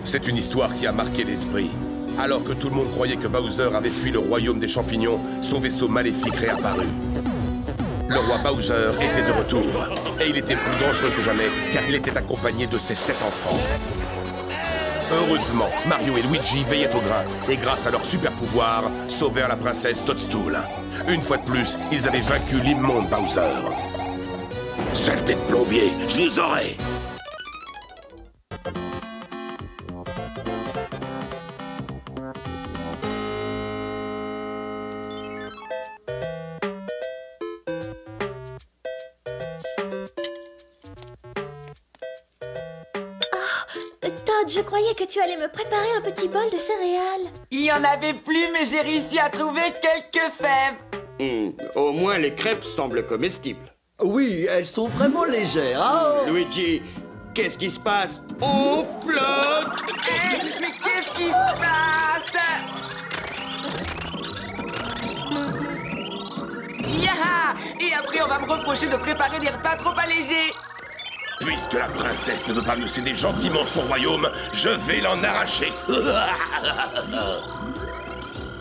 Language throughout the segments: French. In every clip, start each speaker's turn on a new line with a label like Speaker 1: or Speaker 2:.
Speaker 1: C'est une histoire qui a marqué l'esprit. Alors que tout le monde croyait que Bowser avait fui le royaume des champignons, son vaisseau maléfique réapparut. Le roi Bowser était de retour, et il était plus dangereux que jamais, car il était accompagné de ses 7 enfants. Heureusement, Mario et Luigi veillaient au grain, et grâce à leur super pouvoir, sauvèrent la princesse Toadstool. Une fois de plus, ils avaient vaincu l'immonde Bowser. Saleté de plombier, je vous aurai!
Speaker 2: Todd, je croyais que tu allais me préparer un petit bol de céréales.
Speaker 3: Il y en avait plus, mais j'ai réussi à trouver quelques fèves.
Speaker 4: Au moins, les crêpes semblent comestibles.
Speaker 5: Oui, elles sont vraiment légères, hein?
Speaker 4: Luigi, qu'est-ce qui se passe? On flotte!
Speaker 3: Mais qu'est-ce qui se passe? Yaha! Et après, on va me reprocher de préparer des repas trop allégés.
Speaker 1: Puisque la princesse ne veut pas me céder gentiment son royaume, je vais l'en arracher.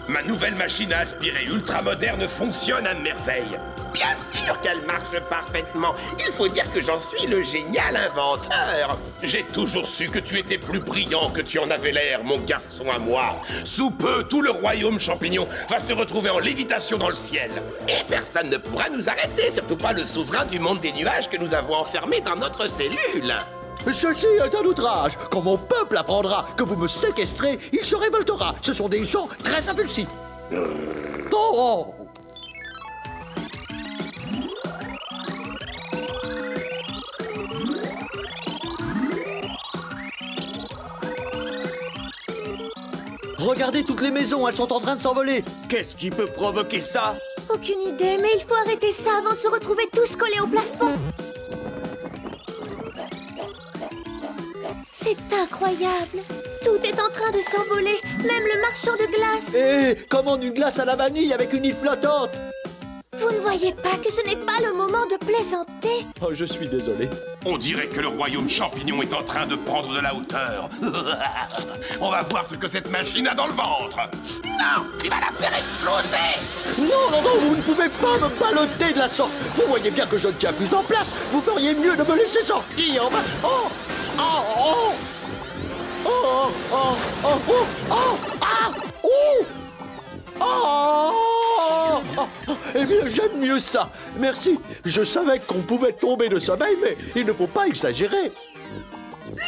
Speaker 1: Ma nouvelle machine à aspirer ultra moderne fonctionne à merveille.
Speaker 6: Bien sûr qu'elle marche parfaitement. Il faut dire que j'en suis le génial inventeur.
Speaker 1: J'ai toujours su que tu étais plus brillant que tu en avais l'air, mon garçon à moi. Sous peu, tout le royaume champignon va se retrouver en lévitation dans le ciel.
Speaker 6: Et personne ne pourra nous arrêter, surtout pas le souverain du monde des nuages que nous avons enfermé dans notre cellule.
Speaker 5: Ceci est un outrage. Quand mon peuple apprendra que vous me séquestrez, il se révoltera. Ce sont des gens très impulsifs. Oh! Regardez toutes les maisons, elles sont en train de s'envoler.
Speaker 4: Qu'est-ce qui peut provoquer ça?
Speaker 2: Aucune idée, mais il faut arrêter ça avant de se retrouver tous collés au plafond. C'est incroyable. Tout est en train de s'envoler, même le marchand de glace.
Speaker 5: Et commande une glace à la vanille avec une île flottante.
Speaker 2: Vous ne voyez pas que ce n'est pas le moment de plaisanter?
Speaker 5: Oh, je suis désolé.
Speaker 1: On dirait que le royaume champignon est en train de prendre de la hauteur. On va voir ce que cette machine a dans le ventre.
Speaker 6: Non, tu vas la faire exploser.
Speaker 5: Non, non, non, vous ne pouvez pas me balloter de la sorte. Vous voyez bien que je ne tiens plus en place. Vous feriez mieux de me laisser sortir. Oh, oh, oh, oh, oh, oh, oh, oh, ah, ouh, oh. Eh bien, j'aime mieux ça. Merci. Je savais qu'on pouvait tomber de sommeil, mais il ne faut pas exagérer.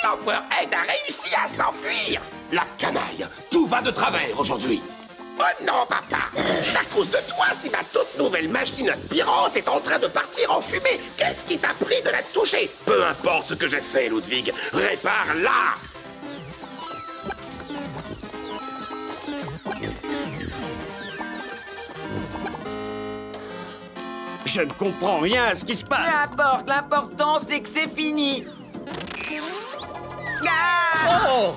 Speaker 6: L'empereur Ed a réussi à s'enfuir.
Speaker 1: La canaille, tout va de travers aujourd'hui.
Speaker 6: Oh non, papa. C'est à cause de toi si ma toute nouvelle machine aspirante est en train de partir en fumée. Qu'est-ce qui t'a pris de la toucher?
Speaker 1: Peu importe ce que j'ai fait, Ludwig. Répare-la.
Speaker 4: Je ne comprends rien à ce qui se passe.
Speaker 3: Peu importe, l'important c'est que c'est fini. Ah!
Speaker 5: Oh!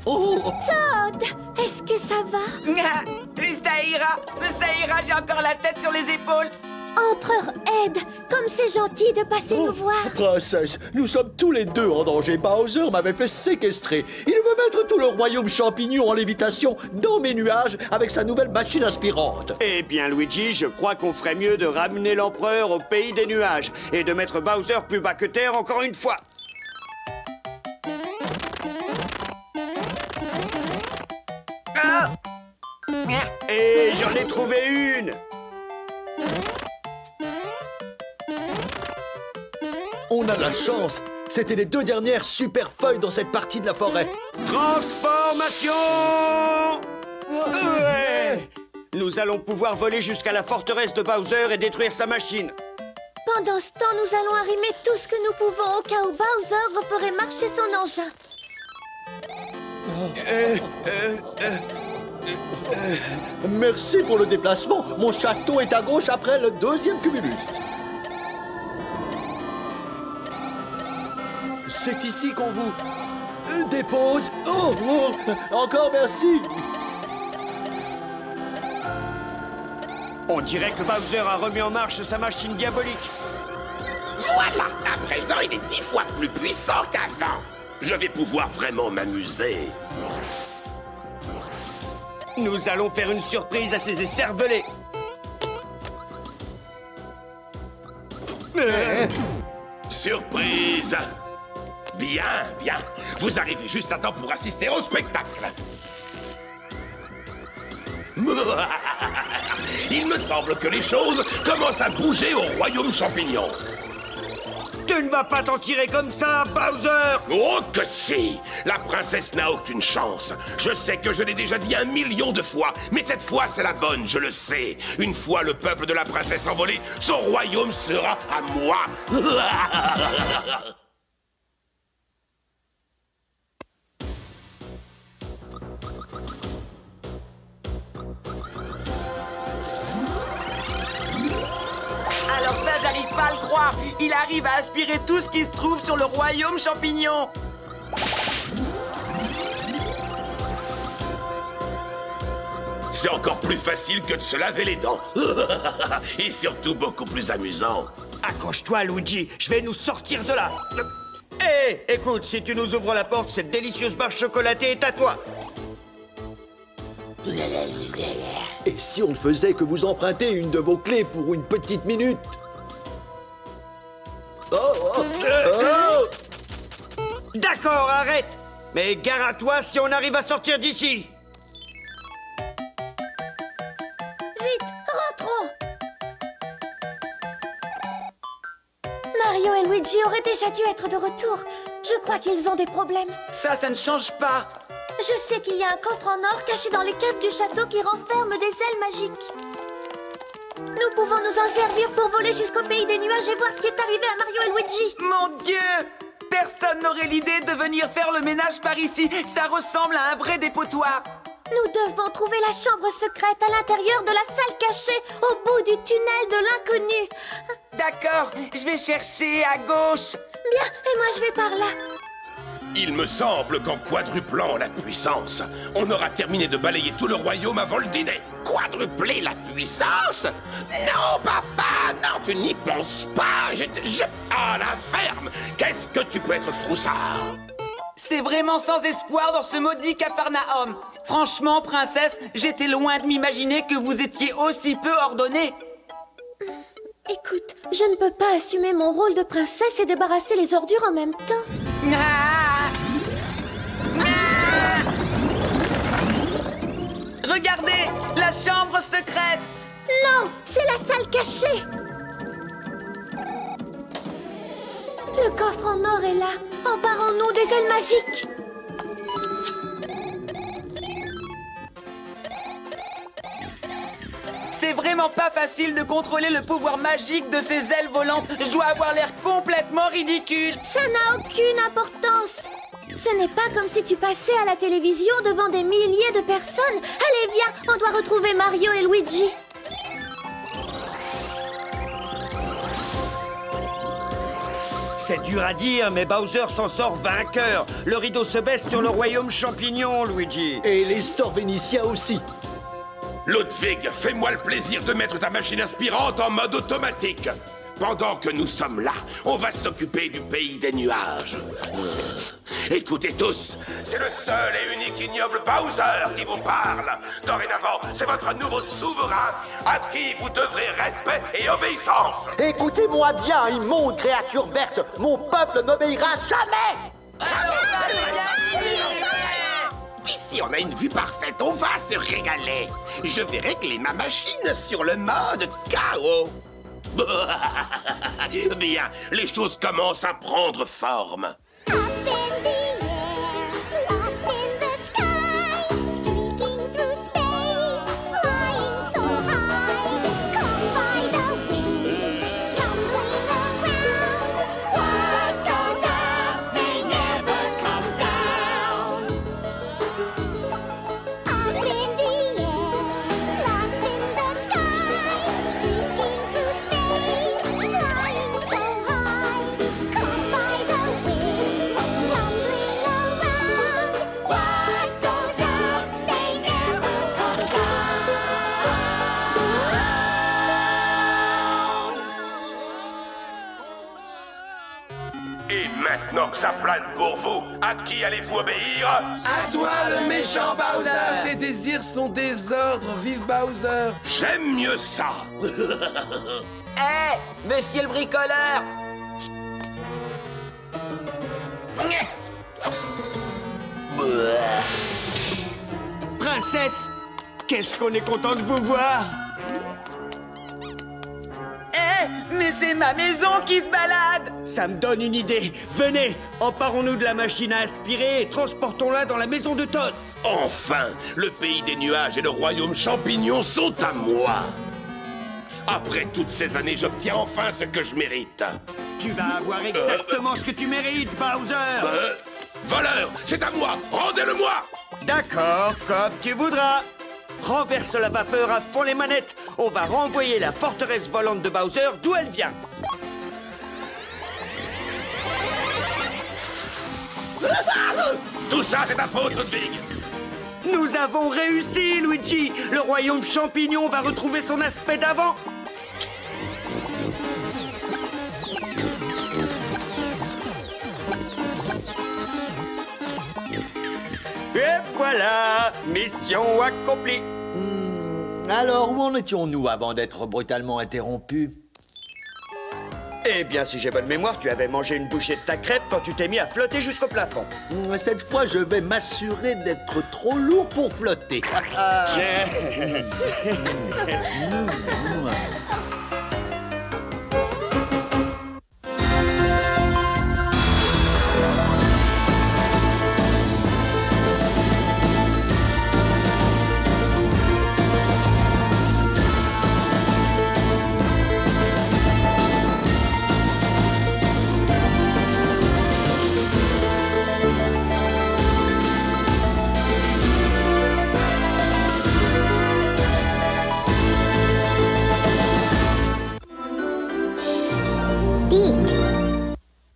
Speaker 5: Oh!
Speaker 2: Todd, est-ce que ça va?
Speaker 3: Ah! Ça ira, j'ai encore la tête sur les épaules.
Speaker 2: Empereur Ed, comme c'est gentil de passer nous voir.
Speaker 5: Princesse, nous sommes tous les deux en danger. Bowser m'avait fait séquestrer. Il veut mettre tout le royaume champignon en lévitation dans mes nuages avec sa nouvelle machine aspirante.
Speaker 4: Eh bien, Luigi, je crois qu'on ferait mieux de ramener l'empereur au pays des nuages et de mettre Bowser plus bas que terre encore une fois.
Speaker 3: Ah!
Speaker 4: Et j'en ai trouvé une.
Speaker 5: On a de la chance. C'était les 2 dernières super feuilles dans cette partie de la forêt.
Speaker 4: Transformation! Ouais! Nous allons pouvoir voler jusqu'à la forteresse de Bowser et détruire sa machine.
Speaker 2: Pendant ce temps, nous allons arrimer tout ce que nous pouvons au cas où Bowser referait marcher son engin.
Speaker 5: Merci pour le déplacement. Mon château est à gauche après le 2e cumulus. C'est ici qu'on vous dépose. Oh, oh, encore merci.
Speaker 4: On dirait que Bowser a remis en marche sa machine diabolique.
Speaker 6: Voilà, à présent il est 10 fois plus puissant qu'avant. Je vais pouvoir vraiment m'amuser.
Speaker 4: Nous allons faire une surprise à ces écervelés.
Speaker 6: Surprise! Bien, bien. Vous arrivez juste à temps pour assister au spectacle. Il me semble que les choses commencent à bouger au royaume champignon.
Speaker 4: Tu ne vas pas t'en tirer comme ça, Bowser!
Speaker 6: Oh que si! La princesse n'a aucune chance. Je sais que je l'ai déjà dit 1 million de fois, mais cette fois c'est la bonne, je le sais. Une fois le peuple de la princesse envolé, son royaume sera à moi.
Speaker 3: Alors ça, j'arrive pas à le croire. Il arrive à aspirer tout ce qui se trouve sur le royaume champignon.
Speaker 6: C'est encore plus facile que de se laver les dents. Et surtout beaucoup plus amusant.
Speaker 4: Accroche-toi, Luigi, je vais nous sortir de là. Hé, écoute, si tu nous ouvres la porte, cette délicieuse barre chocolatée est à toi.
Speaker 5: Et si on ne faisait que vous emprunter une de vos clés pour une petite minute?
Speaker 4: D'accord, arrête. Mais gare à toi si on arrive à sortir d'ici.
Speaker 2: Vite, rentrons. Mario et Luigi auraient déjà dû être de retour. Je crois qu'ils ont des problèmes.
Speaker 3: Ça ne change pas.
Speaker 2: Je sais qu'il y a un coffre en or caché dans les caves du château qui renferme des ailes magiques. Nous pouvons nous en servir pour voler jusqu'au pays des nuages et voir ce qui est arrivé à Mario et Luigi.
Speaker 3: Mon Dieu! Personne n'aurait l'idée de venir faire le ménage par ici. Ça ressemble à un vrai dépotoir.
Speaker 2: Nous devons trouver la chambre secrète à l'intérieur de la salle cachée, au bout du tunnel de l'inconnu.
Speaker 3: D'accord, je vais chercher à gauche.
Speaker 2: Bien, et moi je vais par là.
Speaker 6: Il me semble qu'en quadruplant la puissance, on aura terminé de balayer tout le royaume avant le dîner. Quadrupler la puissance? Non, papa, non, tu n'y penses pas. Ah, la ferme! Qu'est-ce que tu peux être froussard?
Speaker 3: C'est vraiment sans espoir dans ce maudit Capharnaüm. Franchement, princesse, j'étais loin de m'imaginer que vous étiez aussi peu ordonnée.
Speaker 2: Écoute, je ne peux pas assumer mon rôle de princesse et débarrasser les ordures en même temps.
Speaker 3: Regardez, la chambre secrète.
Speaker 2: Non, c'est la salle cachée. Le coffre en or est là. Emparons-nous des ailes magiques.
Speaker 3: C'est vraiment pas facile de contrôler le pouvoir magique de ces ailes volantes. Je dois avoir l'air complètement ridicule.
Speaker 2: Ça n'a aucune importance. Ce n'est pas comme si tu passais à la télévision devant des milliers de personnes. Allez, viens, on doit retrouver Mario et Luigi.
Speaker 4: C'est dur à dire, mais Bowser s'en sort vainqueur. Le rideau se baisse sur le royaume champignon, Luigi.
Speaker 5: Et les stores vénitiens aussi.
Speaker 6: Ludwig, fais-moi le plaisir de mettre ta machine aspirante en mode automatique. Pendant que nous sommes là, on va s'occuper du pays des nuages. Écoutez tous, c'est le seul et unique ignoble Bowser qui vous parle. Dorénavant, c'est votre nouveau souverain à qui vous devrez respect et obéissance.
Speaker 5: Écoutez-moi bien, immonde créature verte. Mon peuple n'obéira jamais.
Speaker 6: D'ici, on a une vue parfaite, on va se régaler. Je vais régler ma machine sur le mode chaos. Bien, les choses commencent à prendre forme.
Speaker 7: Tumbling
Speaker 6: que ça plane pour vous, à qui allez-vous obéir?
Speaker 1: À toi, le méchant Bowser! Tes désirs sont des ordres, vive Bowser!
Speaker 6: J'aime mieux ça.
Speaker 3: Hé, monsieur le bricoleur!
Speaker 4: Princesse, qu'est-ce qu'on est content de vous voir.
Speaker 3: Hé, mais c'est ma maison qui se balade!
Speaker 4: Ça me donne une idée. Venez, emparons-nous de la machine à aspirer et transportons-la dans la maison de Todd.
Speaker 6: Enfin, le pays des nuages et le royaume champignon sont à moi. Après toutes ces années, j'obtiens enfin ce que je mérite.
Speaker 4: Tu vas avoir exactement ce que tu mérites, Bowser.
Speaker 6: Voleur, c'est à moi, rendez-le-moi.
Speaker 4: D'accord, comme tu voudras. Renverse la vapeur à fond les manettes. On va renvoyer la forteresse volante de Bowser d'où elle vient.
Speaker 6: Tout ça, c'est ta faute, Ludwig.
Speaker 4: Nous avons réussi, Luigi. Le royaume champignon va retrouver son aspect d'avant. Et voilà, mission accomplie.
Speaker 5: Alors, où en étions-nous avant d'être brutalement interrompus?
Speaker 4: Eh bien, si j'ai bonne mémoire, tu avais mangé une bouchée de ta crêpe quand tu t'es mis à flotter jusqu'au plafond.
Speaker 5: Cette fois, je vais m'assurer d'être trop lourd pour flotter.
Speaker 2: Dick.